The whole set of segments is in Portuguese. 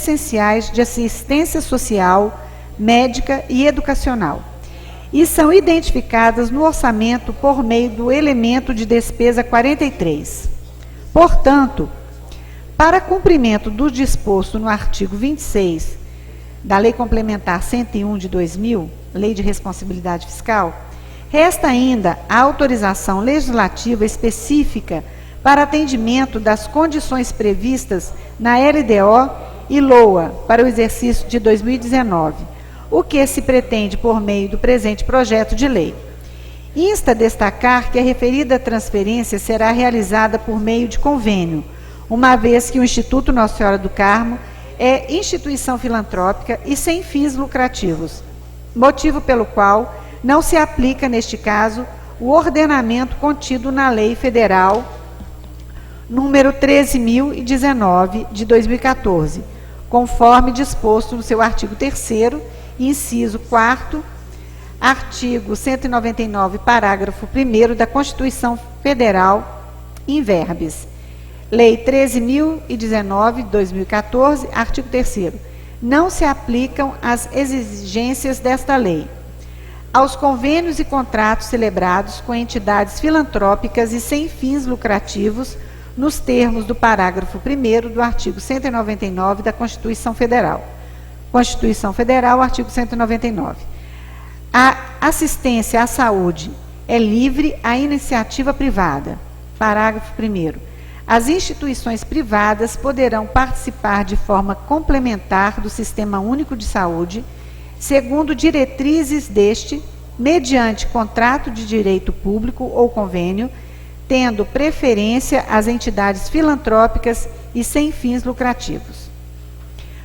essenciais de assistência social, médica e educacional, e são identificadas no orçamento por meio do elemento de despesa 43. Portanto, para cumprimento do disposto no artigo 26 da Lei Complementar 101 de 2000, Lei de Responsabilidade Fiscal, resta ainda a autorização legislativa específica para atendimento das condições previstas na LDO e LOA para o exercício de 2019, o que se pretende por meio do presente projeto de lei. Insta a destacar que a referida transferência será realizada por meio de convênio, uma vez que o Instituto Nossa Senhora do Carmo é instituição filantrópica e sem fins lucrativos, motivo pelo qual não se aplica, neste caso, o ordenamento contido na Lei Federal número 13.019, de 2014, conforme disposto no seu artigo 3º, inciso 4º, artigo 199, parágrafo 1º da Constituição Federal, in verbis. Lei 13.019, de 2014, artigo 3º. Não se aplicam as exigências desta lei aos convênios e contratos celebrados com entidades filantrópicas e sem fins lucrativos, nos termos do parágrafo 1º do artigo 199 da Constituição Federal. Constituição Federal, artigo 199. A assistência à saúde é livre à iniciativa privada. Parágrafo 1º. As instituições privadas poderão participar de forma complementar do Sistema Único de Saúde, segundo diretrizes deste, mediante contrato de direito público ou convênio, tendo preferência às entidades filantrópicas e sem fins lucrativos.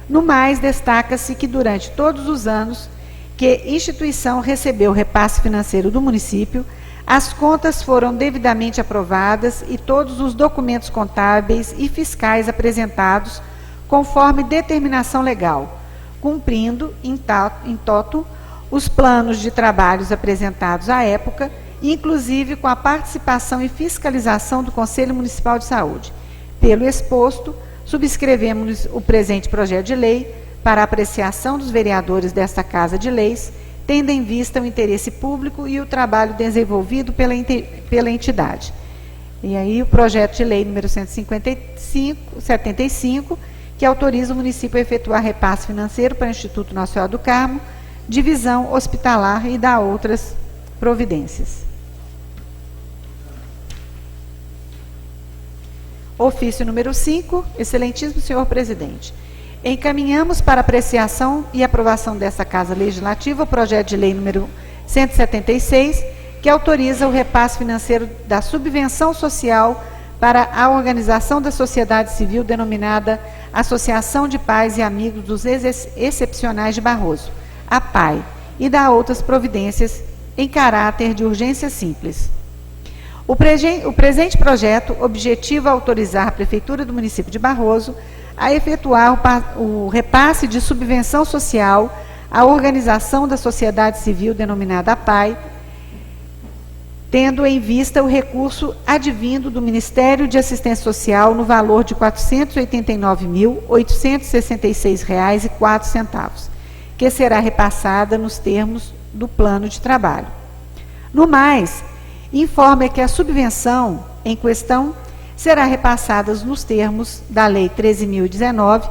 No mais, destaca-se que durante todos os anos que instituição recebeu repasse financeiro do município, as contas foram devidamente aprovadas e todos os documentos contábeis e fiscais apresentados conforme determinação legal, cumprindo, em toto, os planos de trabalhos apresentados à época, inclusive com a participação e fiscalização do Conselho Municipal de Saúde. Pelo exposto, subscrevemos o presente projeto de lei para apreciação dos vereadores desta Casa de Leis, tendo em vista o interesse público e o trabalho desenvolvido pela entidade. E aí o projeto de lei número 155, que autoriza o município a efetuar repasse financeiro para o Instituto Nossa Senhora do Carmo, divisão hospitalar e dá outras providências. Ofício número 5, excelentíssimo senhor presidente. Encaminhamos para apreciação e aprovação desta Casa Legislativa o projeto de lei número 176, que autoriza o repasse financeiro da subvenção social para a organização da sociedade civil denominada Associação de Pais e Amigos dos Excepcionais de Barroso, a PAI, e dá outras providências em caráter de urgência simples. O presente projeto objetiva autorizar a Prefeitura do município de Barroso a efetuar o repasse de subvenção social à organização da sociedade civil denominada APAI, tendo em vista o recurso advindo do Ministério de Assistência Social no valor de R$ 489.866,04, que será repassada nos termos do plano de trabalho. No mais, informa que a subvenção em questão será repassada nos termos da Lei 13.019,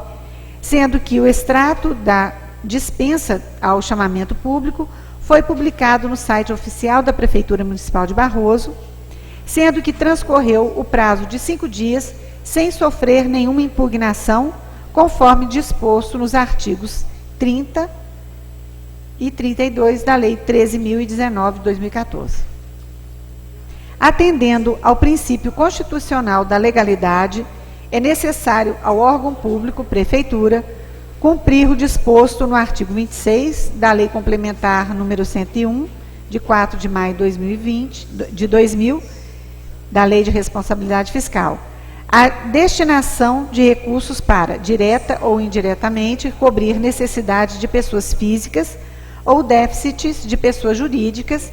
sendo que o extrato da dispensa ao chamamento público foi publicado no site oficial da Prefeitura Municipal de Barroso, sendo que transcorreu o prazo de 5 dias sem sofrer nenhuma impugnação, conforme disposto nos artigos 30 e 32 da Lei 13.019 de 2014. Atendendo ao princípio constitucional da legalidade, é necessário ao órgão público, Prefeitura, cumprir o disposto no artigo 26 da Lei Complementar número 101, de 4 de maio de 2000, da Lei de Responsabilidade Fiscal, a destinação de recursos para, direta ou indiretamente, cobrir necessidades de pessoas físicas ou déficits de pessoas jurídicas,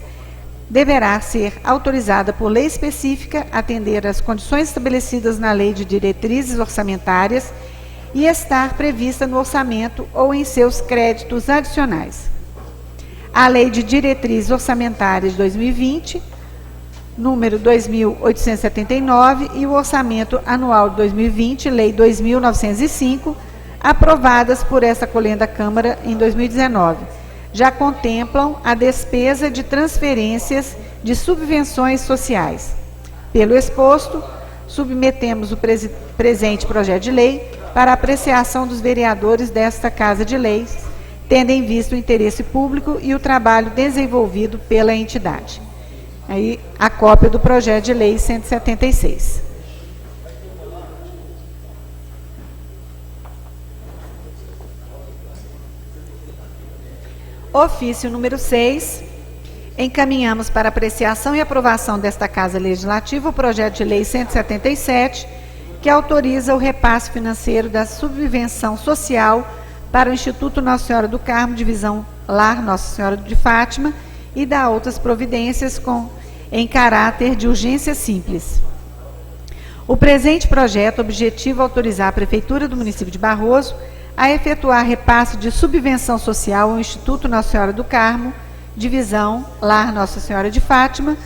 deverá ser autorizada por lei específica, atender às condições estabelecidas na Lei de Diretrizes Orçamentárias e estar prevista no orçamento ou em seus créditos adicionais. A Lei de Diretrizes Orçamentárias de 2020, número 2.879, e o Orçamento Anual de 2020, Lei 2.905, aprovadas por essa colenda Câmara em 2019, já contemplam a despesa de transferências de subvenções sociais. Pelo exposto, submetemos o presente projeto de lei para apreciação dos vereadores desta Casa de Leis, tendo em vista o interesse público e o trabalho desenvolvido pela entidade. Aí, a cópia do projeto de lei 176. Ofício número 6. Encaminhamos para apreciação e aprovação desta Casa Legislativa o projeto de lei 177, que autoriza o repasse financeiro da subvenção social para o Instituto Nossa Senhora do Carmo, Divisão Lar Nossa Senhora de Fátima, e dá outras providências em caráter de urgência simples. O presente projeto objetiva autorizar a Prefeitura do município de Barroso a efetuar repasse de subvenção social ao Instituto Nossa Senhora do Carmo, Divisão Lar Nossa Senhora de Fátima,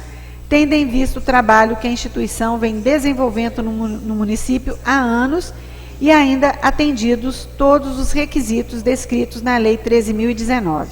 tendo em vista o trabalho que a instituição vem desenvolvendo no município há anos e ainda atendidos todos os requisitos descritos na Lei 13.019.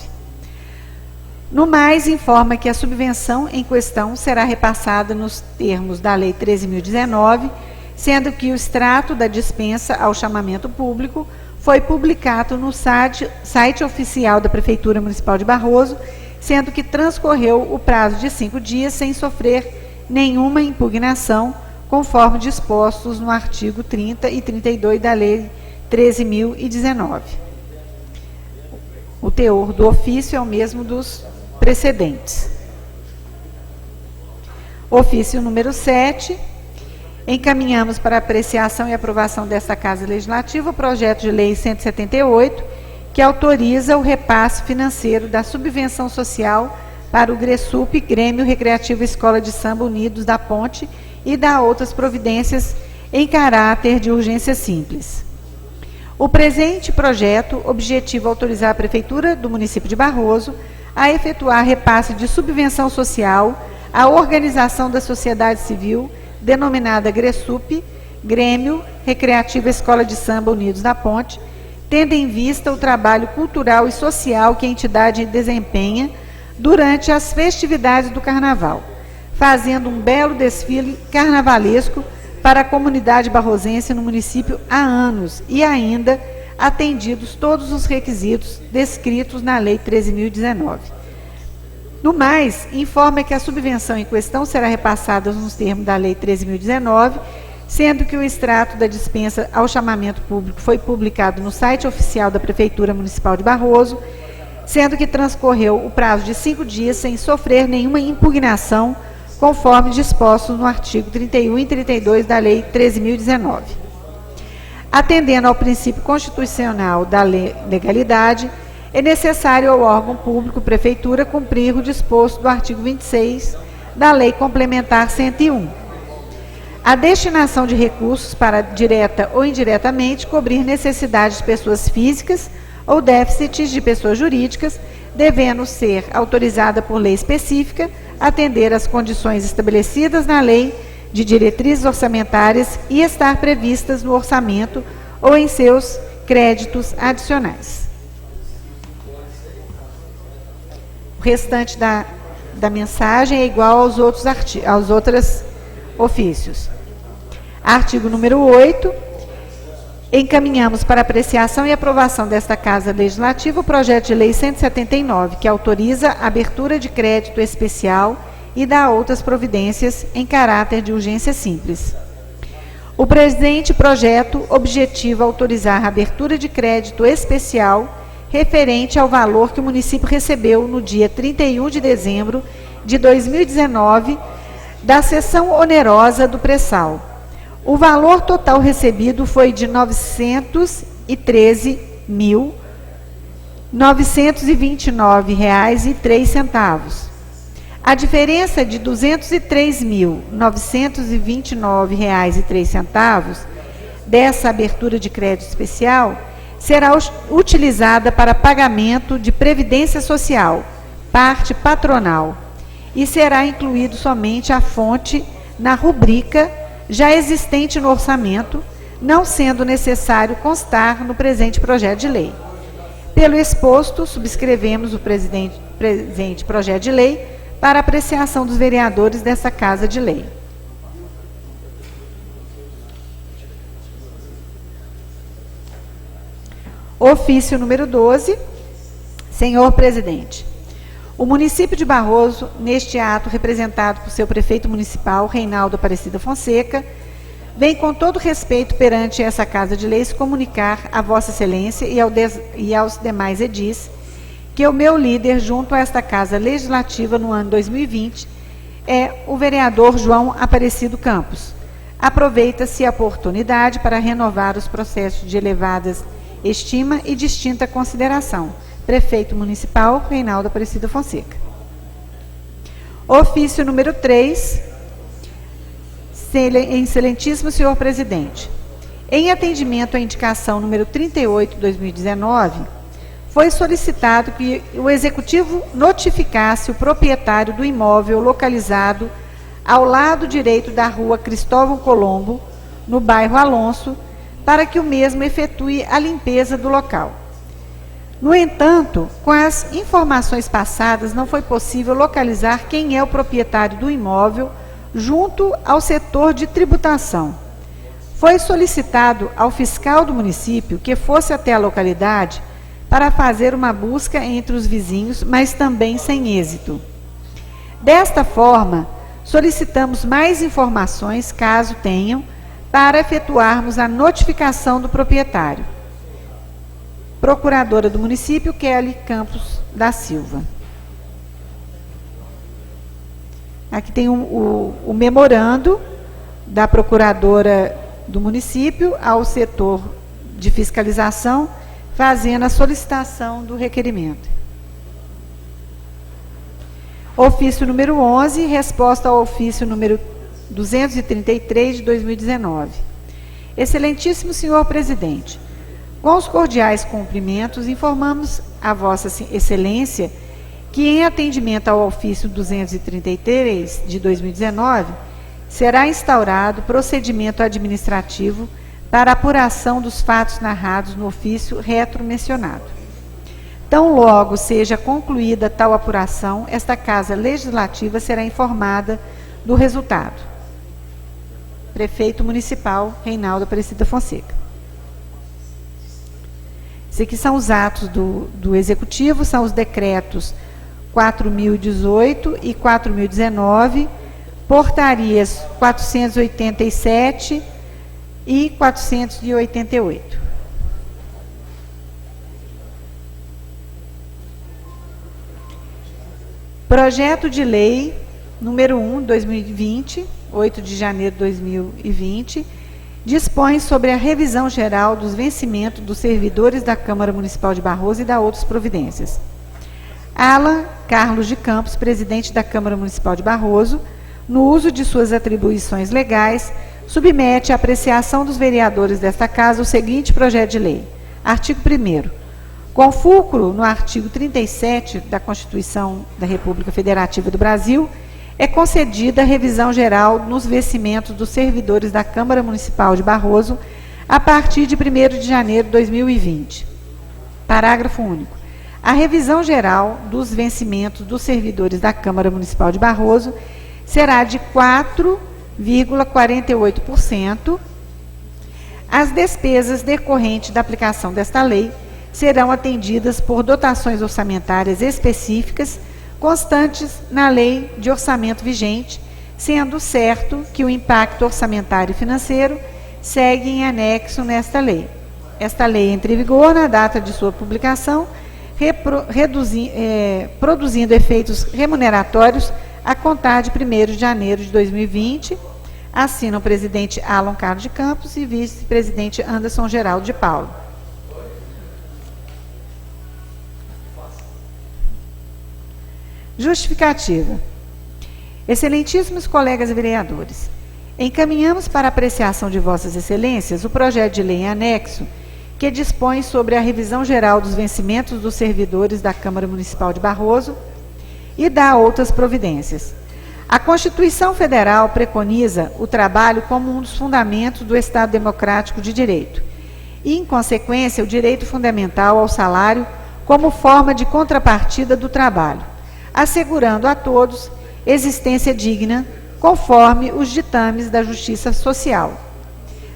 No mais, informa que a subvenção em questão será repassada nos termos da Lei 13.019, sendo que o extrato da dispensa ao chamamento público foi publicado no site oficial da Prefeitura Municipal de Barroso, sendo que transcorreu o prazo de 5 dias sem sofrer nenhuma impugnação, conforme dispostos no artigo 30 e 32 da Lei 13.019. O teor do ofício é o mesmo dos precedentes. Ofício número 7. Encaminhamos para apreciação e aprovação desta Casa Legislativa o projeto de lei 178, que autoriza o repasse financeiro da subvenção social para o GRESUP, Grêmio Recreativo Escola de Samba Unidos da Ponte, e dá outras providências em caráter de urgência simples. O presente projeto objetiva autorizar a Prefeitura do município de Barroso a efetuar repasse de subvenção social à organização da sociedade civil denominada GRESUP, Grêmio Recreativo Escola de Samba Unidos da Ponte, tendo em vista o trabalho cultural e social que a entidade desempenha durante as festividades do Carnaval, fazendo um belo desfile carnavalesco para a comunidade barrosense no município há anos e ainda atendidos todos os requisitos descritos na Lei 13.019. No mais, informa que a subvenção em questão será repassada nos termos da Lei 13.019, sendo que o extrato da dispensa ao chamamento público foi publicado no site oficial da Prefeitura Municipal de Barroso, sendo que transcorreu o prazo de 5 dias sem sofrer nenhuma impugnação, conforme disposto no artigo 31 e 32 da Lei 13.019. Atendendo ao princípio constitucional da legalidade, é necessário ao órgão público Prefeitura cumprir o disposto do artigo 26 da Lei Complementar 101. A destinação de recursos para, direta ou indiretamente, cobrir necessidades de pessoas físicas ou déficits de pessoas jurídicas, devendo ser autorizada por lei específica, atender às condições estabelecidas na Lei de Diretrizes Orçamentárias e estar previstas no orçamento ou em seus créditos adicionais. O restante da mensagem é igual aos outros ofícios. Artigo número 8. Encaminhamos para apreciação e aprovação desta Casa Legislativa o projeto de lei 179, que autoriza a abertura de crédito especial e dá outras providências em caráter de urgência simples. O presente projeto objetiva autorizar a abertura de crédito especial referente ao valor que o município recebeu no dia 31 de dezembro de 2019 da cessão onerosa do pré-sal. O valor total recebido foi de R$ 913.929,03. A diferença de R$ 203.929,03 dessa abertura de crédito especial será utilizada para pagamento de previdência social, parte patronal, e será incluído somente a fonte na rubrica já existente no orçamento, não sendo necessário constar no presente projeto de lei. Pelo exposto, subscrevemos o presente projeto de lei para apreciação dos vereadores dessa Casa de Lei. Ofício número 12. Senhor presidente, o município de Barroso, neste ato representado por seu prefeito municipal, Reinaldo Aparecida Fonseca, vem com todo respeito perante essa Casa de Leis comunicar a Vossa Excelência e aos demais edis que o meu líder junto a esta Casa Legislativa no ano 2020 é o vereador João Aparecido Campos. Aproveita-se a oportunidade para renovar os processos de elevadas estima e distinta consideração. Prefeito Municipal, Reinaldo Aparecido Fonseca. Ofício número 3. Excelentíssimo senhor presidente, em atendimento à indicação número 38/2019, foi solicitado que o Executivo notificasse o proprietário do imóvel localizado ao lado direito da rua Cristóvão Colombo, no bairro Alonso, para que o mesmo efetue a limpeza do local. No entanto, com as informações passadas, não foi possível localizar quem é o proprietário do imóvel junto ao setor de tributação. Foi solicitado ao fiscal do município que fosse até a localidade para fazer uma busca entre os vizinhos, mas também sem êxito. Desta forma, solicitamos mais informações, caso tenham, para efetuarmos a notificação do proprietário. Procuradora do município, Kelly Campos da Silva. Aqui tem o memorando da procuradora do município ao setor de fiscalização, fazendo a solicitação do requerimento. Ofício número 11, resposta ao ofício número 233 de 2019. Excelentíssimo senhor presidente, com os cordiais cumprimentos, informamos a Vossa Excelência que, em atendimento ao ofício 233 de 2019, será instaurado procedimento administrativo para apuração dos fatos narrados no ofício retromencionado. Tão logo seja concluída tal apuração, esta Casa Legislativa será informada do resultado. Prefeito Municipal, Reinaldo Aparecida Fonseca. Esses aqui são os atos do Executivo, são os decretos 4.018 e 4.019, portarias 487 e 488. Projeto de Lei número 1, 2020, 8 de janeiro de 2020, dispõe sobre a revisão geral dos vencimentos dos servidores da Câmara Municipal de Barroso e da outras providências. Alan Carlos de Campos, presidente da Câmara Municipal de Barroso, no uso de suas atribuições legais, submete à apreciação dos vereadores desta Casa o seguinte projeto de lei. Artigo 1º. Com fulcro no artigo 37 da Constituição da República Federativa do Brasil, é concedida a revisão geral nos vencimentos dos servidores da Câmara Municipal de Barroso a partir de 1º de janeiro de 2020. Parágrafo único. A revisão geral dos vencimentos dos servidores da Câmara Municipal de Barroso será de 4,48%. As despesas decorrentes da aplicação desta lei serão atendidas por dotações orçamentárias específicas constantes na lei de orçamento vigente, sendo certo que o impacto orçamentário e financeiro segue em anexo nesta lei. Esta lei entra em vigor na data de sua publicação, produzindo efeitos remuneratórios a contar de 1º de janeiro de 2020, assina o presidente Alan Carlos de Campos e vice-presidente Anderson Geraldo de Paulo. Justificativa. Excelentíssimos colegas vereadores, Encaminhamos para apreciação de Vossas Excelências o projeto de lei em anexo que dispõe sobre a revisão geral dos vencimentos dos servidores da Câmara Municipal de Barroso e dá outras providências. A Constituição Federal preconiza o trabalho como um dos fundamentos do Estado Democrático de Direito e, em consequência, o direito fundamental ao salário como forma de contrapartida do trabalho, assegurando a todos existência digna conforme os ditames da justiça social,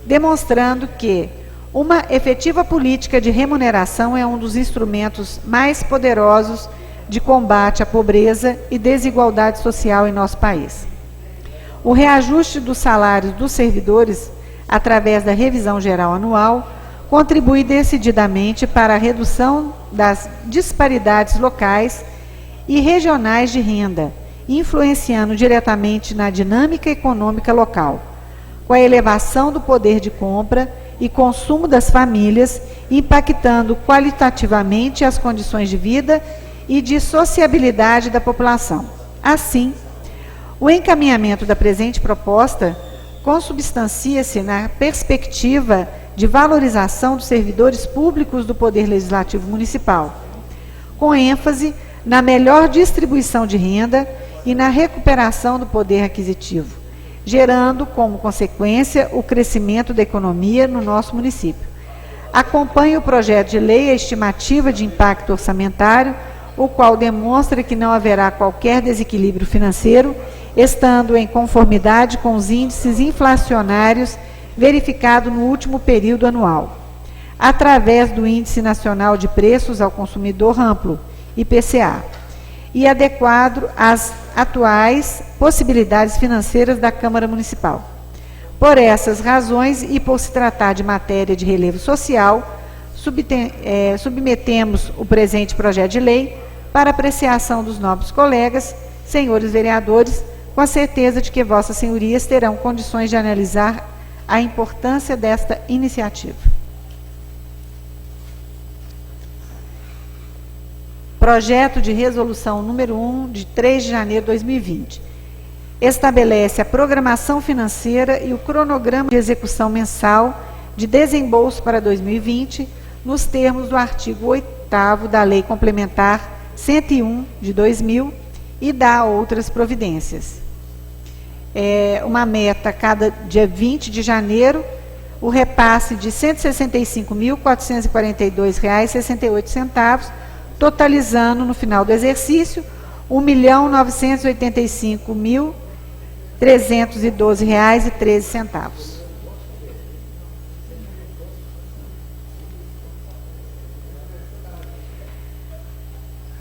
demonstrando que uma efetiva política de remuneração é um dos instrumentos mais poderosos de combate à pobreza e desigualdade social em nosso país. O reajuste dos salários dos servidores, através da revisão geral anual, contribui decididamente para a redução das disparidades locais e regionais de renda, influenciando diretamente na dinâmica econômica local, com a elevação do poder de compra e consumo das famílias, impactando qualitativamente as condições de vida e de sociabilidade da população. Assim, o encaminhamento da presente proposta consubstancia-se na perspectiva de valorização dos servidores públicos do Poder Legislativo Municipal, com ênfase na melhor distribuição de renda e na recuperação do poder aquisitivo, gerando como consequência o crescimento da economia no nosso município. Acompanha o projeto de lei a estimativa de impacto orçamentário, o qual demonstra que não haverá qualquer desequilíbrio financeiro, estando em conformidade com os índices inflacionários verificados no último período anual, através do Índice Nacional de Preços ao Consumidor Amplo, IPCA, e adequado às atuais possibilidades financeiras da Câmara Municipal. Por essas razões e por se tratar de matéria de relevo social, submetemos o presente projeto de lei para apreciação dos nobres colegas, senhores vereadores, com a certeza de que Vossas Senhorias terão condições de analisar a importância desta iniciativa. Projeto de resolução número 1, de 3 de janeiro de 2020. Estabelece a programação financeira e o cronograma de execução mensal de desembolso para 2020, nos termos do artigo 8º da Lei Complementar 101, de 2000, e dá outras providências. Uma meta, cada dia 20 de janeiro, o repasse de R$ 165.442,68, totalizando, no final do exercício, R$ 1.985.312,13.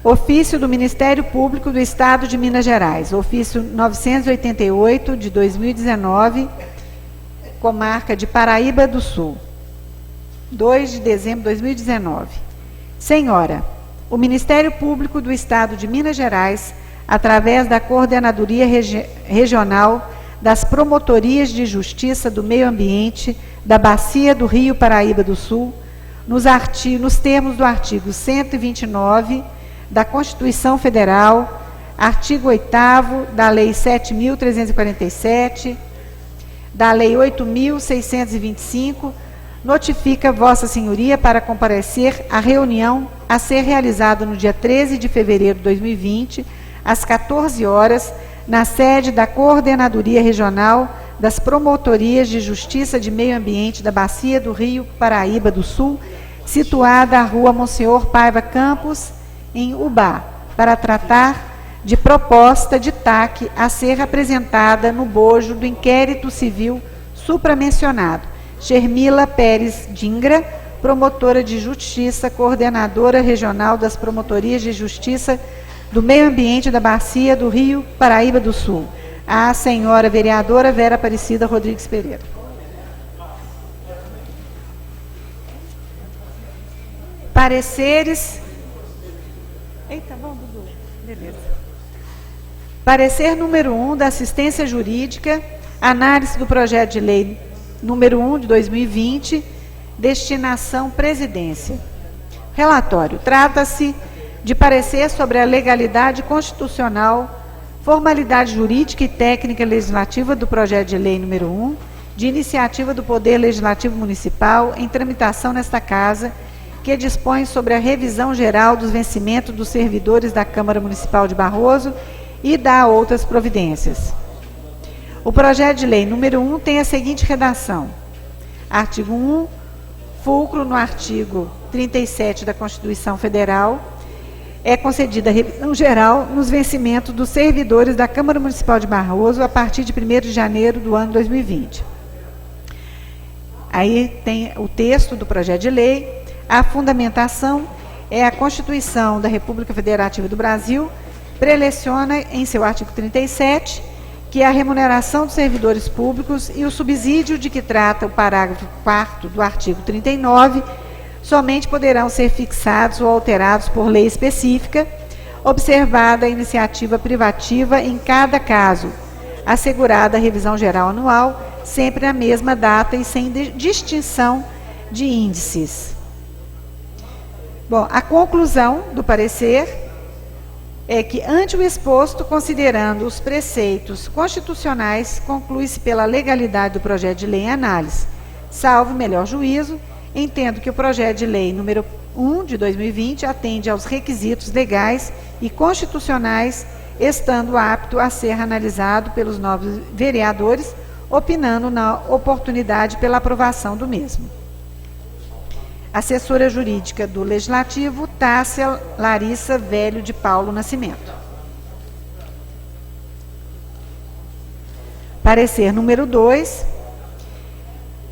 Ofício do Ministério Público do Estado de Minas Gerais, ofício 988 de 2019, comarca de Paraíba do Sul, 2 de dezembro de 2019. Senhora, o Ministério Público do Estado de Minas Gerais, através da Coordenadoria Regional das Promotorias de Justiça do Meio Ambiente da Bacia do Rio Paraíba do Sul, nos termos do artigo 129 da Constituição Federal, artigo 8º da Lei 7.347, da Lei 8.625, notifica Vossa Senhoria para comparecer à reunião a ser realizada no dia 13 de fevereiro de 2020, às 14 horas, na sede da Coordenadoria Regional das Promotorias de Justiça de Meio Ambiente da Bacia do Rio Paraíba do Sul, situada à Rua Monsenhor Paiva Campos, em Ubá, para tratar de proposta de TAC a ser apresentada no bojo do inquérito civil supramencionado. Shermila Pérez Dingra, promotora de justiça, coordenadora regional das promotorias de justiça do meio ambiente da Bacia do Rio Paraíba do Sul. A senhora vereadora Vera Aparecida Rodrigues Pereira. Pareceres. Eita, vamos, Dudu. Beleza. Parecer número 1 da assistência jurídica, análise do projeto de lei número 1 de 2020, destinação presidência. Relatório. Trata-se de parecer sobre a legalidade constitucional Formalidade jurídica e técnica legislativa do projeto de lei número 1, de iniciativa do Poder Legislativo Municipal, em tramitação nesta Casa, que dispõe sobre a revisão geral dos vencimentos dos servidores da Câmara Municipal de Barroso e dá outras providências. O projeto de lei número 1 tem a seguinte redação. Artigo 1, fulcro no artigo 37 da Constituição Federal, é concedida a revisão geral nos vencimentos dos servidores da Câmara Municipal de Barroso a partir de 1º de janeiro do ano 2020. Aí tem o texto do projeto de lei. A fundamentação é a Constituição da República Federativa do Brasil, preleciona em seu artigo 37, que a remuneração dos servidores públicos e o subsídio de que trata o parágrafo 4º do artigo 39 somente poderão ser fixados ou alterados por lei específica, observada a iniciativa privativa em cada caso, assegurada a revisão geral anual, sempre na mesma data e sem distinção de índices. Bom, a conclusão do parecer é que, ante o exposto, considerando os preceitos constitucionais, conclui-se pela legalidade do projeto de lei em análise. Salvo melhor juízo, entendo que o projeto de lei número 1 de 2020 atende aos requisitos legais e constitucionais, estando apto a ser analisado pelos novos vereadores, opinando na oportunidade pela aprovação do mesmo. Assessora jurídica do Legislativo, Tássia Larissa Velho de Paulo Nascimento. Parecer número 2,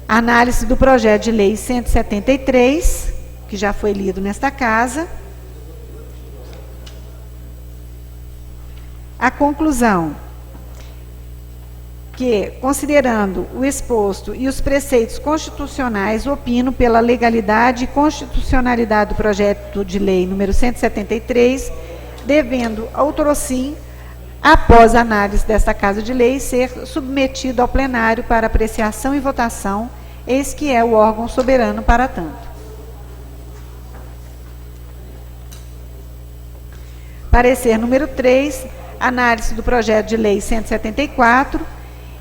análise do projeto de lei 173, que já foi lido nesta Casa. A conclusão que, considerando o exposto e os preceitos constitucionais, opino pela legalidade e constitucionalidade do projeto de lei número 173, devendo, outrossim, após a análise desta Casa de Lei, ser submetido ao plenário para apreciação e votação, eis que é o órgão soberano para tanto. Parecer número 3, análise do projeto de lei 174,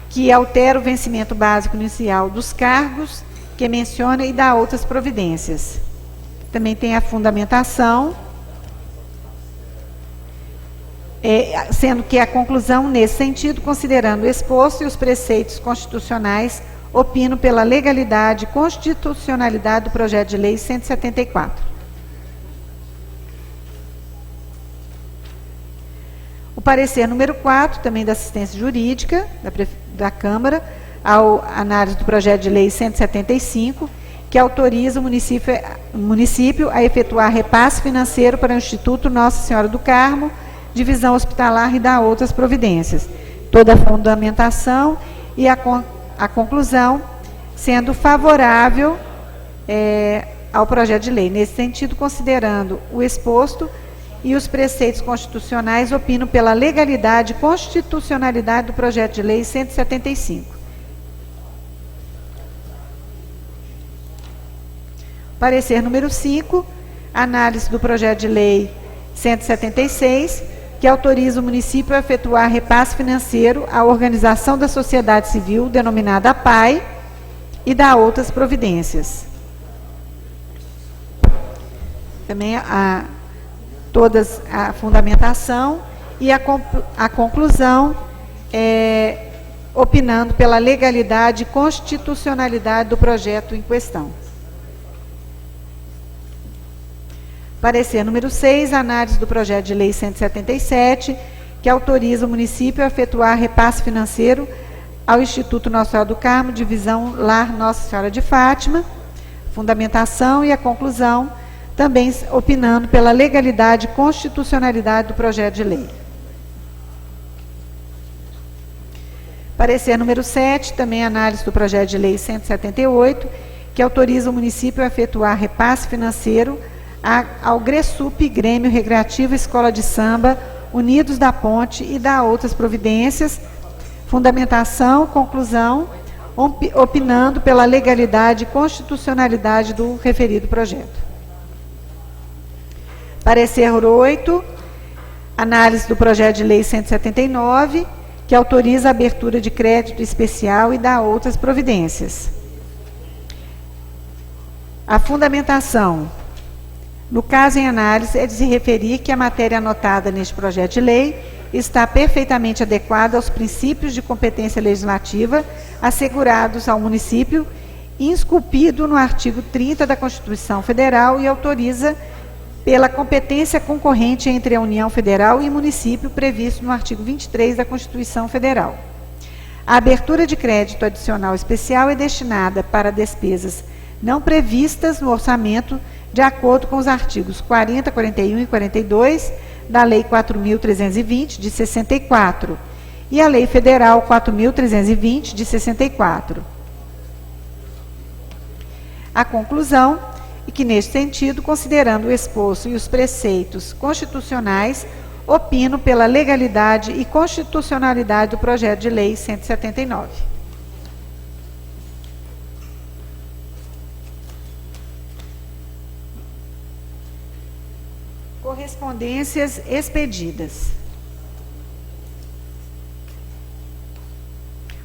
que altera o vencimento básico inicial dos cargos, que menciona e dá outras providências. Também tem a fundamentação, sendo que a conclusão, nesse sentido, considerando o exposto e os preceitos constitucionais, opino pela legalidade e constitucionalidade do projeto de lei 174. O parecer número 4, também da assistência jurídica da Câmara, ao análise do projeto de lei 175, que autoriza o município a efetuar repasse financeiro para o Instituto Nossa Senhora do Carmo, divisão hospitalar, e dá outras providências. Toda a fundamentação e a conclusão sendo favorável ao projeto de lei. Nesse sentido, considerando o exposto e os preceitos constitucionais, opino pela legalidade e constitucionalidade do projeto de lei 175. Parecer número 5, análise do projeto de lei 176, que autoriza o município a efetuar repasse financeiro à organização da sociedade civil, denominada APAI, e dá outras providências. Também todas a fundamentação e a conclusão, opinando pela legalidade e constitucionalidade do projeto em questão. Parecer número 6, análise do projeto de lei 177, que autoriza o município a efetuar repasse financeiro ao Instituto Nossa Senhora do Carmo, divisão Lar Nossa Senhora de Fátima. Fundamentação e a conclusão, também opinando pela legalidade e constitucionalidade do projeto de lei. Parecer número 7, também análise do projeto de lei 178, que autoriza o município a efetuar repasse financeiro ao GRESUP, Grêmio Recreativo Escola de Samba, Unidos da Ponte, e dá outras providências. Fundamentação, conclusão, opinando pela legalidade e constitucionalidade do referido projeto. Parecer 8, Análise do projeto de lei 179, que autoriza a abertura de crédito especial e dá outras providências. A fundamentação. No caso em análise, é de se referir que a matéria anotada neste projeto de lei está perfeitamente adequada aos princípios de competência legislativa assegurados ao município, esculpido no artigo 30 da Constituição Federal e autoriza pela competência concorrente entre a União Federal e município previsto no artigo 23 da Constituição Federal. A abertura de crédito adicional especial é destinada para despesas não previstas no orçamento de acordo com os artigos 40, 41 e 42 da Lei 4.320, de 64, e a Lei Federal 4.320, de 64. A conclusão é que, neste sentido, considerando o exposto e os preceitos constitucionais, opino pela legalidade e constitucionalidade do projeto de lei 179. Correspondências expedidas.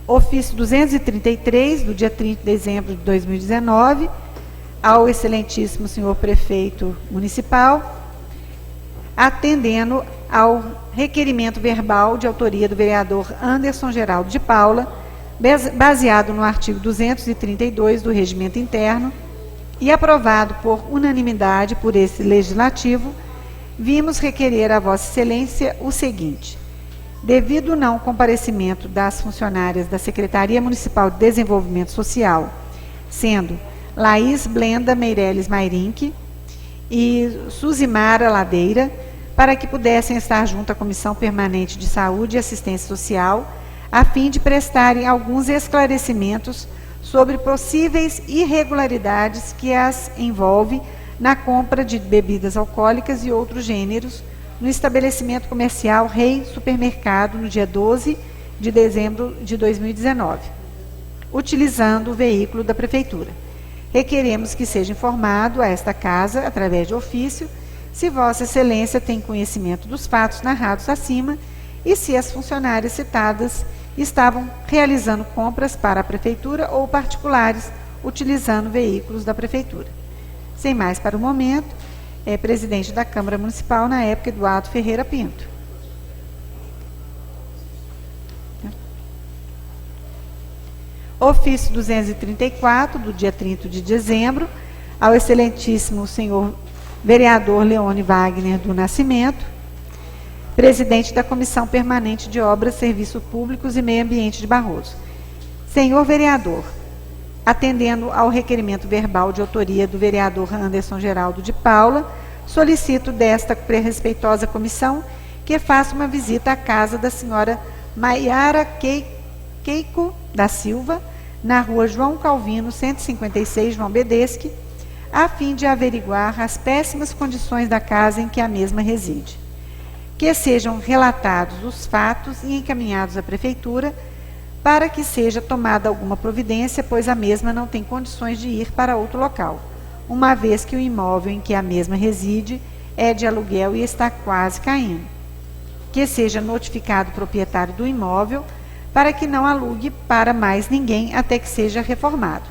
Ofício 233, do dia 30 de dezembro de 2019, ao excelentíssimo senhor prefeito municipal, atendendo ao requerimento verbal de autoria do vereador Anderson Geraldo de Paula, baseado no artigo 232 do Regimento Interno e aprovado por unanimidade por esse legislativo, vimos requerer a Vossa Excelência o seguinte: devido ao não comparecimento das funcionárias da Secretaria Municipal de Desenvolvimento Social, sendo Laís Blenda Meireles Mairink e Suzimara Ladeira, para que pudessem estar junto à Comissão Permanente de Saúde e Assistência Social, a fim de prestarem alguns esclarecimentos sobre possíveis irregularidades que as envolve na compra de bebidas alcoólicas e outros gêneros no estabelecimento comercial Rei Supermercado no dia 12 de dezembro de 2019, utilizando o veículo da Prefeitura. Requeremos que seja informado a esta Casa, através de ofício, se Vossa Excelência tem conhecimento dos fatos narrados acima e se as funcionárias citadas estavam realizando compras para a Prefeitura ou particulares, utilizando veículos da Prefeitura. Sem mais para o momento, presidente da Câmara Municipal, na época, Eduardo Ferreira Pinto. Ofício 234, do dia 30 de dezembro, ao excelentíssimo senhor vereador Leone Wagner do Nascimento, presidente da Comissão Permanente de Obras, Serviços Públicos e Meio Ambiente de Barroso. Senhor vereador, atendendo ao requerimento verbal de autoria do vereador Anderson Geraldo de Paula, solicito desta respeitosa comissão que faça uma visita à casa da senhora Maiara Keiko da Silva, na rua João Calvino, 156, João Bedesque, a fim de averiguar as péssimas condições da casa em que a mesma reside. Que sejam relatados os fatos e encaminhados à Prefeitura para que seja tomada alguma providência, pois a mesma não tem condições de ir para outro local, uma vez que o imóvel em que a mesma reside é de aluguel e está quase caindo. Que seja notificado o proprietário do imóvel para que não alugue para mais ninguém até que seja reformado.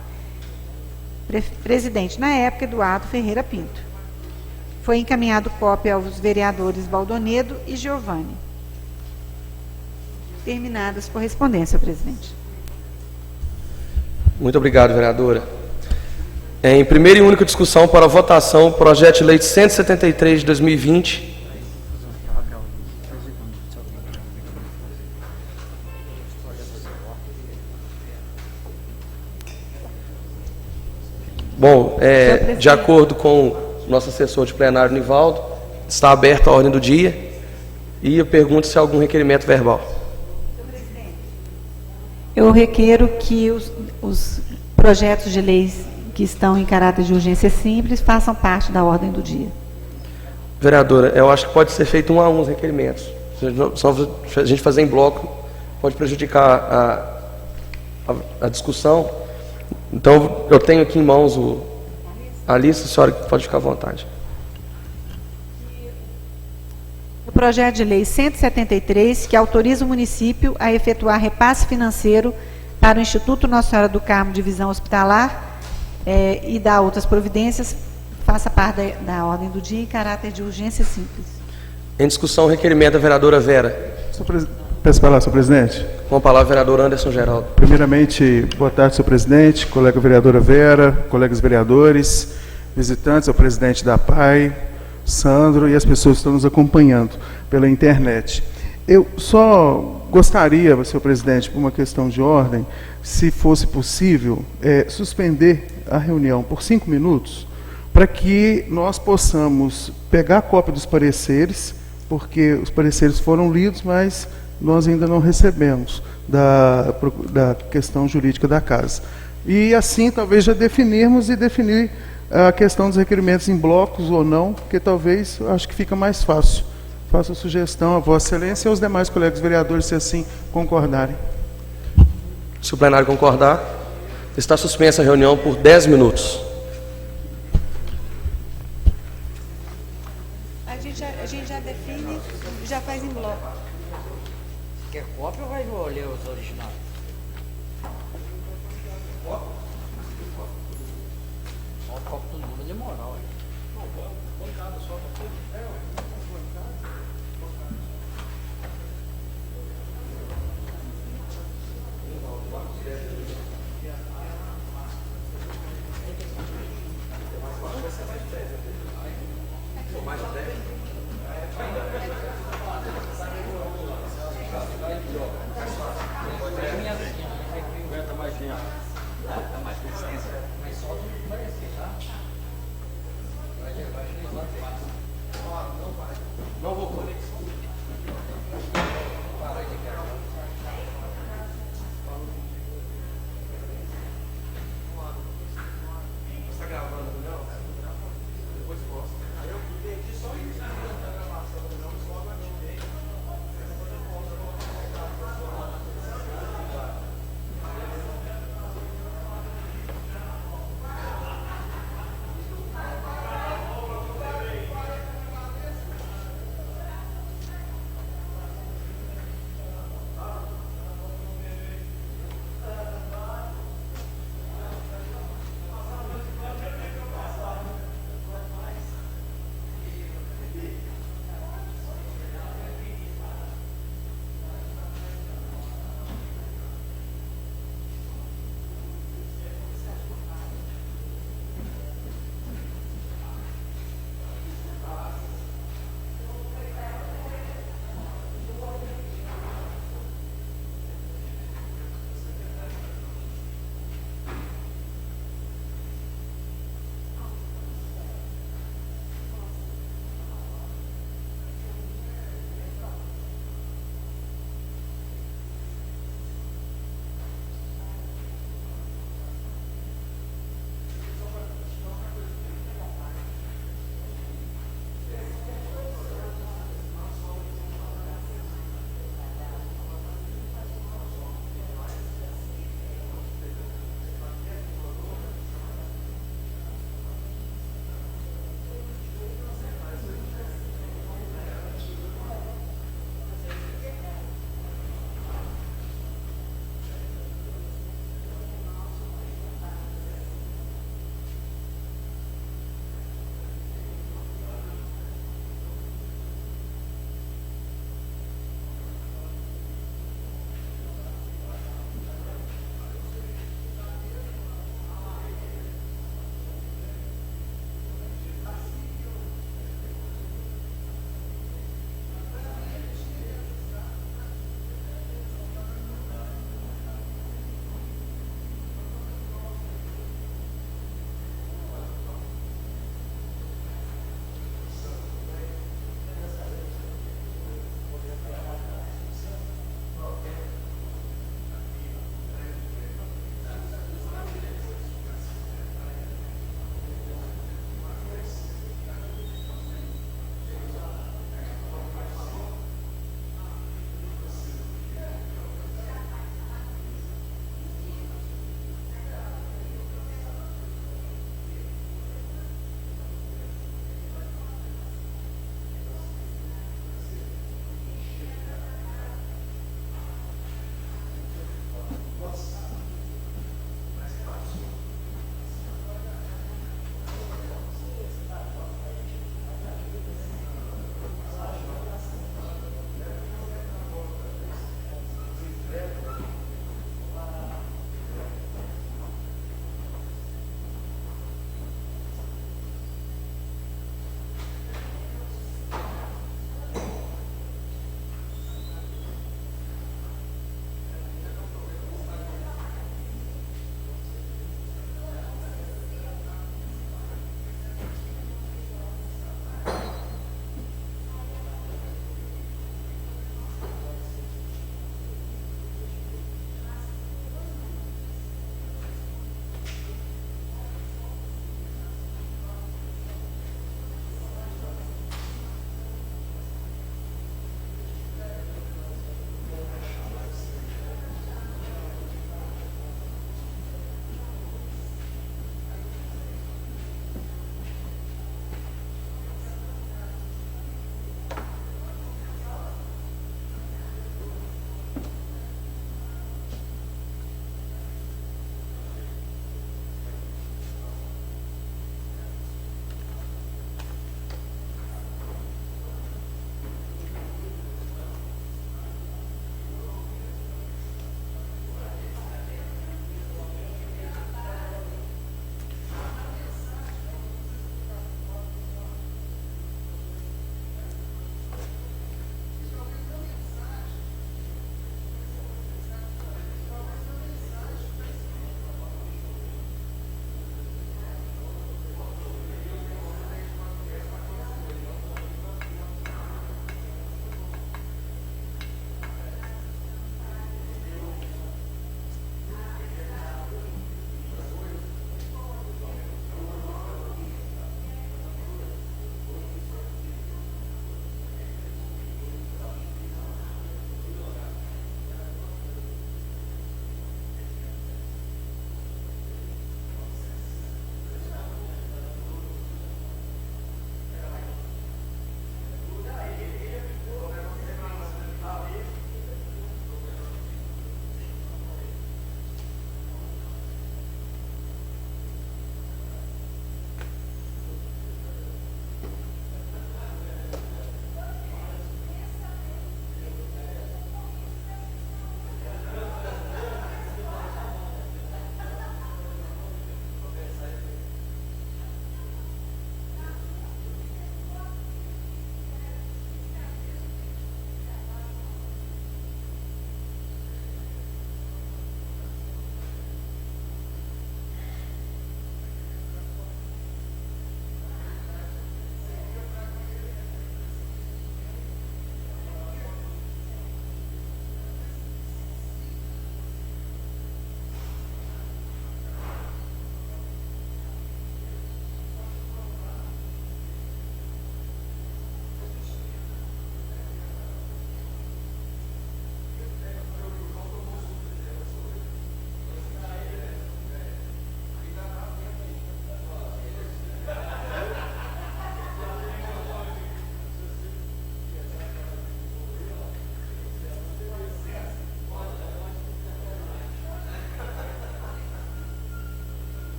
Presidente, na época, Eduardo Ferreira Pinto. Foi encaminhado cópia aos vereadores Baldonedo e Giovanni. Terminadas as correspondências, presidente. Muito obrigado, vereadora. Em primeira e única discussão para votação, projeto de lei 173 de 2020. Bom, de acordo com o nosso assessor de plenário, Nivaldo, está aberta a ordem do dia e eu pergunto se há algum requerimento verbal. Eu requero que os projetos de leis que estão em caráter de urgência simples façam parte da ordem do dia. Vereadora, eu acho que pode ser feito um a um os requerimentos. Só a gente fazer em bloco pode prejudicar a discussão. Então, eu tenho aqui em mãos a lista, a senhora pode ficar à vontade. projeto de lei 173, que autoriza o município a efetuar repasse financeiro para o Instituto Nossa Senhora do Carmo Divisão Hospitalar e dar outras providências, faça parte da ordem do dia em caráter de urgência simples. Em discussão, o requerimento da vereadora Vera. Peço a palavra, senhor presidente. Com a palavra, vereador Anderson Geraldo. Primeiramente, boa tarde, senhor presidente, colega vereadora Vera, colegas vereadores, visitantes, ao presidente da PAI, Sandro e as pessoas que estão nos acompanhando pela internet. Eu só gostaria, senhor presidente, por uma questão de ordem, se fosse possível, suspender a reunião por 5 minutos, para que nós possamos pegar a cópia dos pareceres, porque os pareceres foram lidos, mas nós ainda não recebemos da questão jurídica da casa. E assim, talvez já definir a questão dos requerimentos em blocos ou não, porque talvez, acho que fica mais fácil. Faço a sugestão a Vossa Excelência e aos demais colegas vereadores, se assim concordarem. Se o plenário concordar, está suspensa a reunião por 10 minutos. A gente já define, já faz em bloco. Quer cópia ou vai ler os originais? Só o copo do número de moral.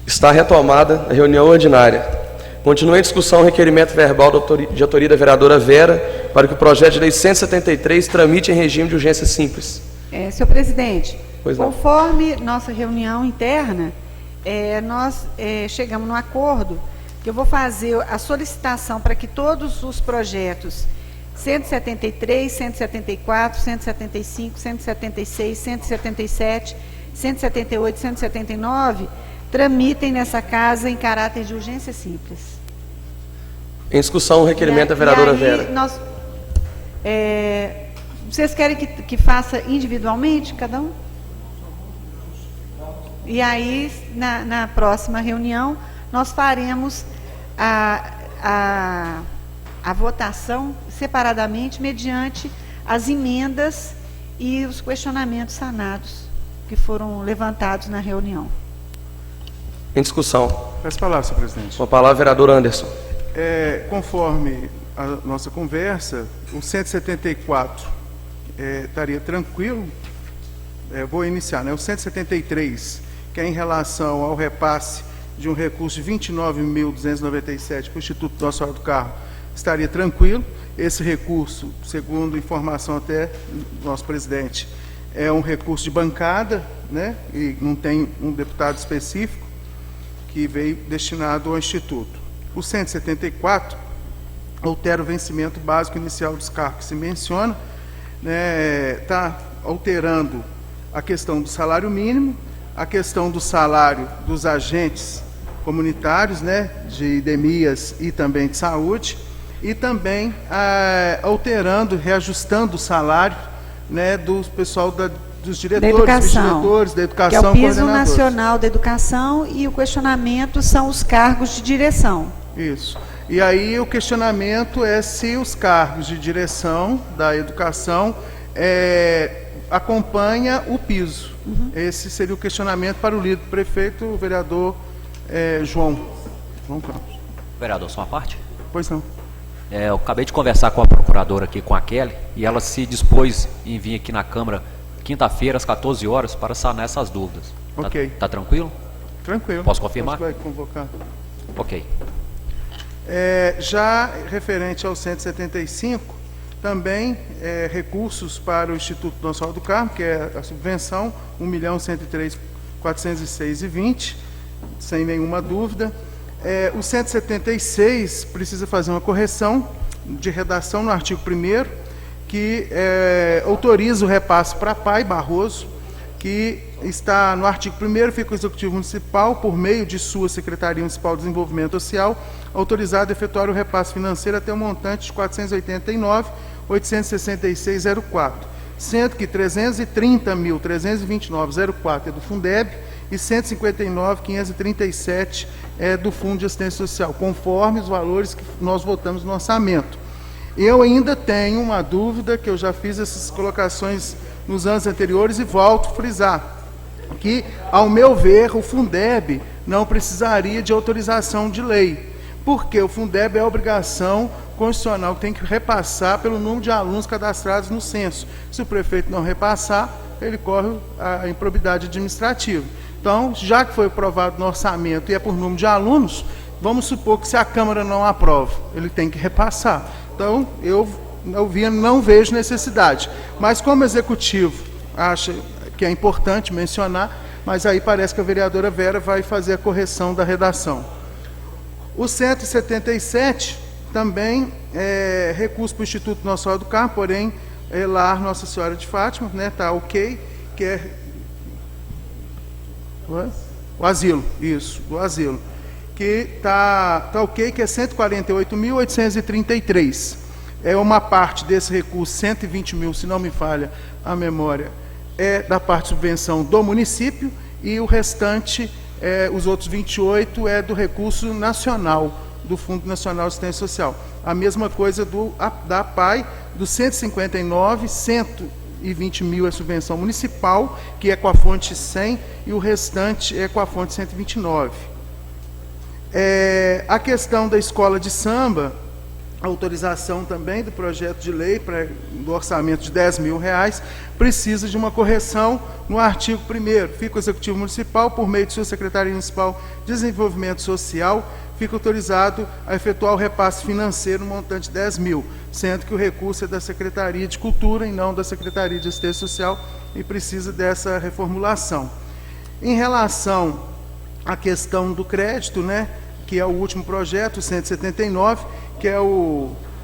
Está retomada a reunião ordinária. Continua em discussão o requerimento verbal de autoria da vereadora Vera para que o projeto de lei 173 tramite em regime de urgência simples. Senhor presidente, Pois não. conforme nossa reunião interna, nós chegamos num acordo que eu vou fazer a solicitação para que todos os projetos 173, 174, 175, 176, 177, 178, 179 tramitem nessa casa em caráter de urgência simples. Em discussão o requerimento da vereadora Vera. Vocês querem que faça individualmente, cada um? E aí, na próxima reunião, nós faremos a votação separadamente, mediante as emendas e os questionamentos sanados que foram levantados na reunião. Em discussão. Peço a palavra, senhor presidente. Com a palavra, vereador Anderson. Conforme a nossa conversa, o 174 estaria tranquilo. Vou iniciar, né? O 173, que é em relação ao repasse de um recurso de 29.297 para o Instituto Nossa Senhora do Carmo, estaria tranquilo. Esse recurso, segundo informação até do nosso presidente, é um recurso de bancada, né? E não tem um deputado específico que veio destinado ao Instituto. O 174 altera o vencimento básico inicial dos cargos que se menciona, né? Está alterando a questão do salário mínimo, a questão do salário dos agentes comunitários, né? De IDEMIAS e também de saúde, e também alterando, reajustando o salário, né? Do pessoal dos diretores, subdiretores da educação, que é o piso nacional da educação, e o questionamento são os cargos de direção. Isso. E aí o questionamento é se os cargos de direção da educação acompanha o piso. Uhum. Esse seria o questionamento para o líder prefeito, o vereador João Campos. Vereador, só uma parte? Pois não. Eu acabei de conversar com a procuradora aqui, com a Kelly, e ela se dispôs em vir aqui na Câmara quinta-feira, às 14 horas, para sanar essas dúvidas. Ok. Tá tranquilo? Tranquilo. Posso confirmar? Vai convocar. Ok. Já referente ao 175, também recursos para o Instituto Nossa Senhora do Carmo, que é a subvenção, 1.103.406,20, sem nenhuma dúvida. O 176 precisa fazer uma correção de redação no artigo 1º, que autoriza o repasse para PAI Barroso, que está no artigo 1º, fica o Executivo Municipal, por meio de sua Secretaria Municipal de Desenvolvimento Social, autorizado a efetuar o repasse financeiro até o montante de R$ 489.866,04, sendo que R$ 330.329,04 é do Fundeb e R$ 159.537 é do Fundo de Assistência Social, conforme os valores que nós votamos no orçamento. Eu ainda tenho uma dúvida, que eu já fiz essas colocações nos anos anteriores e volto a frisar, que, ao meu ver, o Fundeb não precisaria de autorização de lei, porque o Fundeb é a obrigação constitucional que tem que repassar pelo número de alunos cadastrados no censo. Se o prefeito não repassar, ele corre a improbidade administrativa. Então, já que foi aprovado no orçamento e é por número de alunos, vamos supor que se a Câmara não aprova, ele tem que repassar. Então, eu não vejo necessidade. Mas como o Executivo acha que é importante mencionar, mas aí parece que a vereadora Vera vai fazer a correção da redação. O 177 também é recurso para o Instituto Nossa Senhora do Carmo, porém, Lar Nossa Senhora de Fátima, né, tá ok, que é o asilo, isso, o asilo, que tá ok, que é 148.833. uma parte desse recurso, 120 mil, se não me falha a memória, é da parte de subvenção do município, e o restante, os outros 28, é do recurso nacional, do Fundo Nacional de Assistência Social. A mesma coisa da APAI, dos 159, 120 mil é subvenção municipal, que é com a fonte 100, e o restante é com a fonte 129. A questão da escola de samba, autorização também do projeto de lei do orçamento de R$10 mil, precisa de uma correção no artigo 1º. Fica o Executivo Municipal, por meio de sua Secretaria Municipal de Desenvolvimento Social, fica autorizado a efetuar o repasse financeiro no montante de 10 mil, sendo que o recurso é da Secretaria de Cultura e não da Secretaria de Assistência Social, e precisa dessa reformulação. Em relação à questão do crédito, né, que é o último projeto, o 179, que é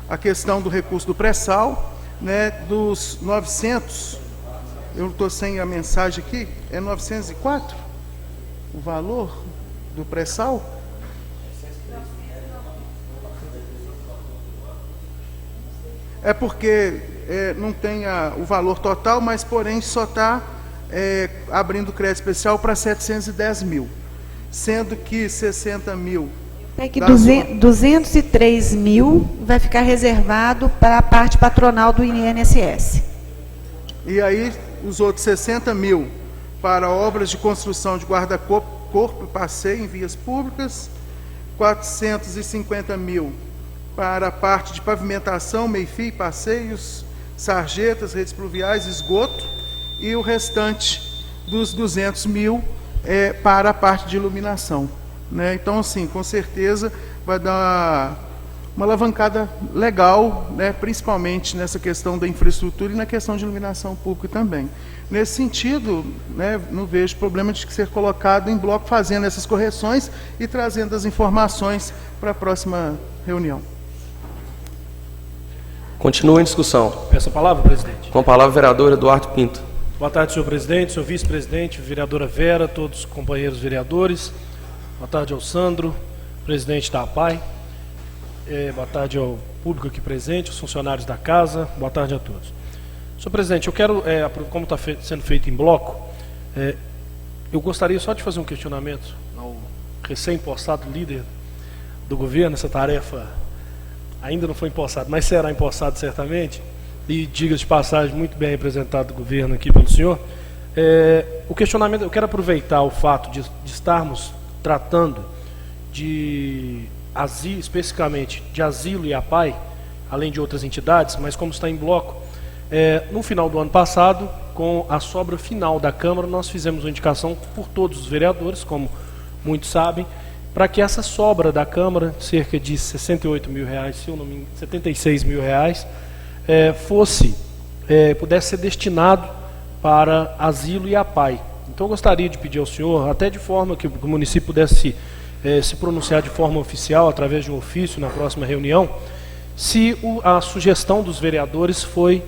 a questão do recurso do pré-sal, né, dos 900, eu estou sem a mensagem aqui, é 904 o valor do pré-sal? É porque não tem o valor total, mas porém só está abrindo crédito especial para 710 mil, sendo que 60 mil... É que 203 mil vai ficar reservado para a parte patronal do INSS. E aí, os outros 60 mil para obras de construção de guarda-corpo e passeio em vias públicas, 450 mil para a parte de pavimentação, meio-fio, passeios, sarjetas, redes pluviais, esgoto, e o restante dos 200 mil para a parte de iluminação. Né? Então, assim, com certeza vai dar uma alavancada legal, né? Principalmente nessa questão da infraestrutura e na questão de iluminação pública também. Nesse sentido, né, não vejo problema de ser colocado em bloco, fazendo essas correções e trazendo as informações para a próxima reunião. Continua em discussão. Peço a palavra, presidente. Com a palavra, o vereador Eduardo Pinto. Boa tarde, senhor presidente, senhor vice-presidente, vereadora Vera, todos os companheiros vereadores. Boa tarde ao Sandro, presidente da APAI. Boa tarde ao público aqui presente, aos funcionários da casa. Boa tarde a todos. Senhor presidente, eu quero, como está sendo feito em bloco, eu gostaria só de fazer um questionamento ao recém-impostado líder do governo. Essa tarefa ainda não foi empossada, mas será empossada certamente, e diga-se de passagem, muito bem representado do governo aqui pelo senhor. O questionamento, eu quero aproveitar o fato de estarmos tratando de asilo, especificamente de asilo e APAI, além de outras entidades, mas como está em bloco, no final do ano passado, com a sobra final da Câmara, nós fizemos uma indicação por todos os vereadores, como muitos sabem, para que essa sobra da Câmara, cerca de 68 mil reais, se eu não me engano, 76 mil reais, pudesse ser destinado para asilo e APAI. Então, eu gostaria de pedir ao senhor, até de forma que o município pudesse se pronunciar de forma oficial, através de um ofício na próxima reunião, se a sugestão dos vereadores foi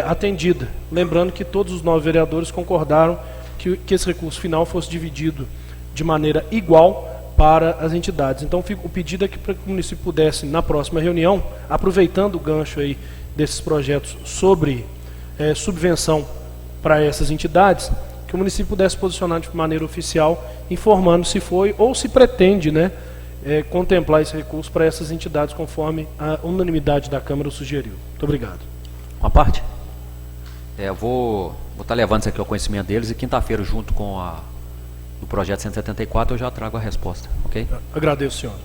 atendida. Lembrando que todos os 9 vereadores concordaram que esse recurso final fosse dividido de maneira igual para as entidades. Então, o pedido é que para que o município pudesse, na próxima reunião, aproveitando o gancho aí desses projetos sobre subvenção para essas entidades, que o município pudesse posicionar de maneira oficial, informando se foi ou se pretende, né, contemplar esse recurso para essas entidades, conforme a unanimidade da Câmara sugeriu. Muito obrigado. Uma parte? Eu vou estar levando isso aqui ao conhecimento deles, e quinta-feira, junto com o projeto 174, eu já trago a resposta, ok? Agradeço, senhor.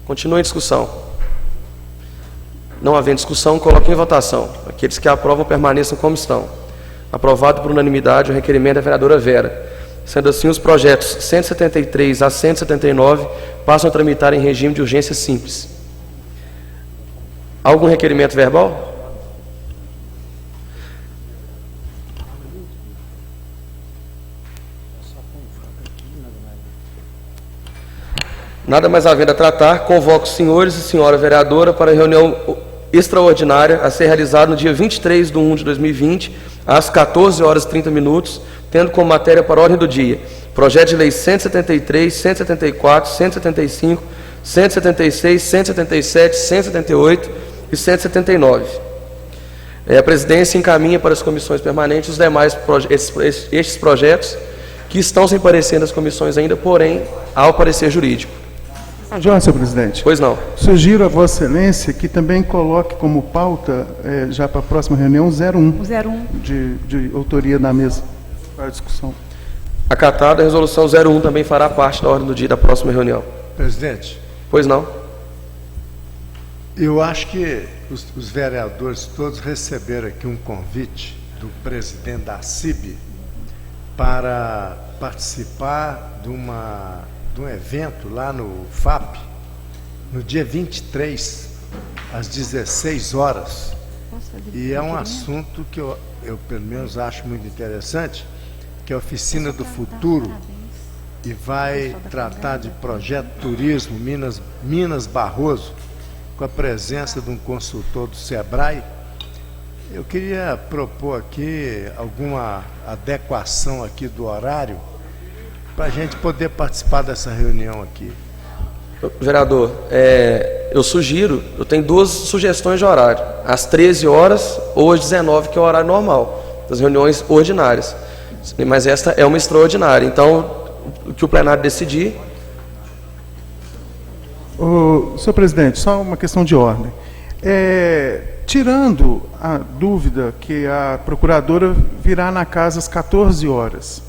Continua em discussão. Não havendo discussão, coloque em votação. Aqueles que aprovam permaneçam como estão. Aprovado por unanimidade o requerimento da vereadora Vera. Sendo assim, os projetos 173 a 179 passam a tramitar em regime de urgência simples. Algum requerimento verbal? Nada mais havendo a tratar, convoco os senhores e senhora vereadora para a reunião extraordinária a ser realizada no dia 23 de 1 de 2020, às 14 horas e 30 minutos, tendo como matéria para a ordem do dia projeto de lei 173, 174, 175, 176, 177, 178 e 179. A presidência encaminha para as comissões permanentes os demais estes projetos que estão sem parecer nas comissões ainda, porém, ao parecer jurídico. Senhor presidente. Pois não. Sugiro a Vossa Excelência que também coloque como pauta, já para a próxima reunião, 01. 01. De autoria da mesa para a discussão. Acatada, a resolução 01 também fará parte da ordem do dia da próxima reunião. Presidente. Pois não. Eu acho que os vereadores todos receberam aqui um convite do presidente da CIB para participar de um evento lá no FAP, no dia 23, às 16 horas. E é um assunto que eu pelo menos acho muito interessante, que é a Oficina do Futuro, e vai tratar de projeto turismo Minas Barroso, com a presença de um consultor do SEBRAE. Eu queria propor aqui alguma adequação aqui do horário para a gente poder participar dessa reunião aqui. Vereador, eu tenho duas sugestões de horário, às 13 horas ou às 19, que é o horário normal, das reuniões ordinárias. Mas esta é uma extraordinária, então, o que o plenário decidir... Senhor presidente, só uma questão de ordem. Tirando a dúvida que a procuradora virá na casa às 14 horas,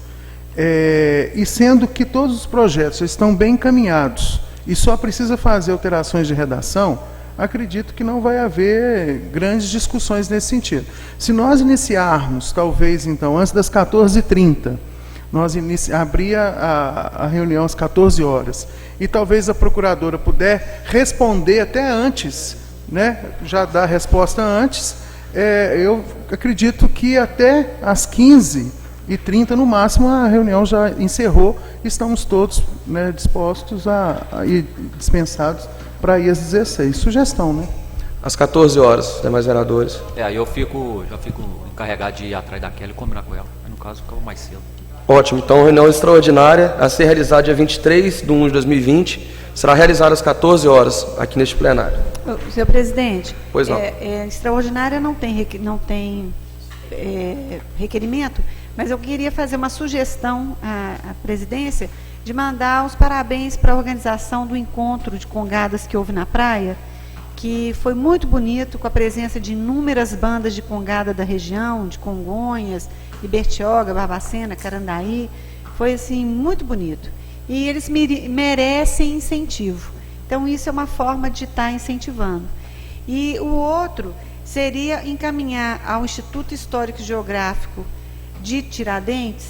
e sendo que todos os projetos estão bem encaminhados e só precisa fazer alterações de redação, acredito que não vai haver grandes discussões nesse sentido. Se nós iniciarmos, talvez, então, antes das 14h30, nós abrir a reunião às 14 horas, e talvez a procuradora puder responder até antes, né, já dar a resposta antes, eu acredito que até às 15h30, no máximo, a reunião já encerrou, estamos todos, né, dispostos a ir dispensados para ir às 16. Sugestão, né? Às 14 horas, demais vereadores. Aí já fico encarregado de ir atrás da Kelly e combinar com ela. Mas no caso, ficava mais cedo. Ótimo, então reunião extraordinária a ser realizada dia 23 de 1 de 2020, será realizada às 14 horas aqui neste plenário. Senhor presidente, pois não. Extraordinária não tem requerimento, mas eu queria fazer uma sugestão à presidência de mandar os parabéns para a organização do encontro de congadas que houve na praia, que foi muito bonito, com a presença de inúmeras bandas de congada da região, de Congonhas, Ibertioga, Barbacena, Carandaí. Foi assim muito bonito. E eles merecem incentivo. Então isso é uma forma de estar incentivando. E o outro seria encaminhar ao Instituto Histórico e Geográfico de Tiradentes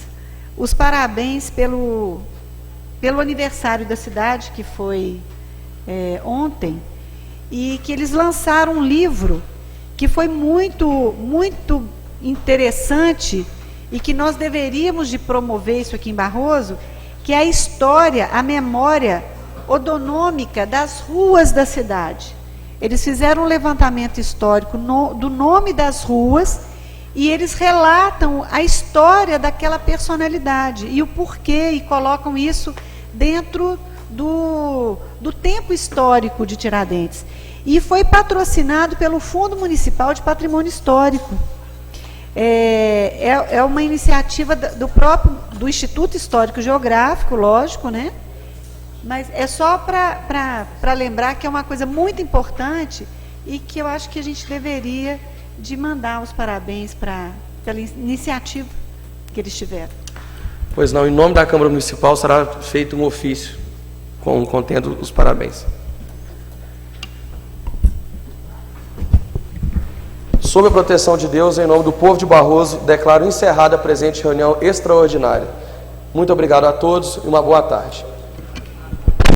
os parabéns pelo aniversário da cidade, que foi ontem, e que eles lançaram um livro que foi muito, muito interessante e que nós deveríamos de promover isso aqui em Barroso, que é a história, a memória odonômica das ruas da cidade. Eles fizeram um levantamento histórico do nome das ruas e eles relatam a história daquela personalidade e o porquê, e colocam isso dentro do tempo histórico de Tiradentes. E foi patrocinado pelo Fundo Municipal de Patrimônio Histórico. É uma iniciativa do Instituto Histórico e Geográfico, lógico, né? Mas é só para lembrar que é uma coisa muito importante e que eu acho que a gente deveria de mandar os parabéns pela iniciativa que eles tiveram. Pois não, em nome da Câmara Municipal será feito um ofício contendo os parabéns. Sob a proteção de Deus, em nome do povo de Barroso, declaro encerrada a presente reunião extraordinária. Muito obrigado a todos e uma boa tarde.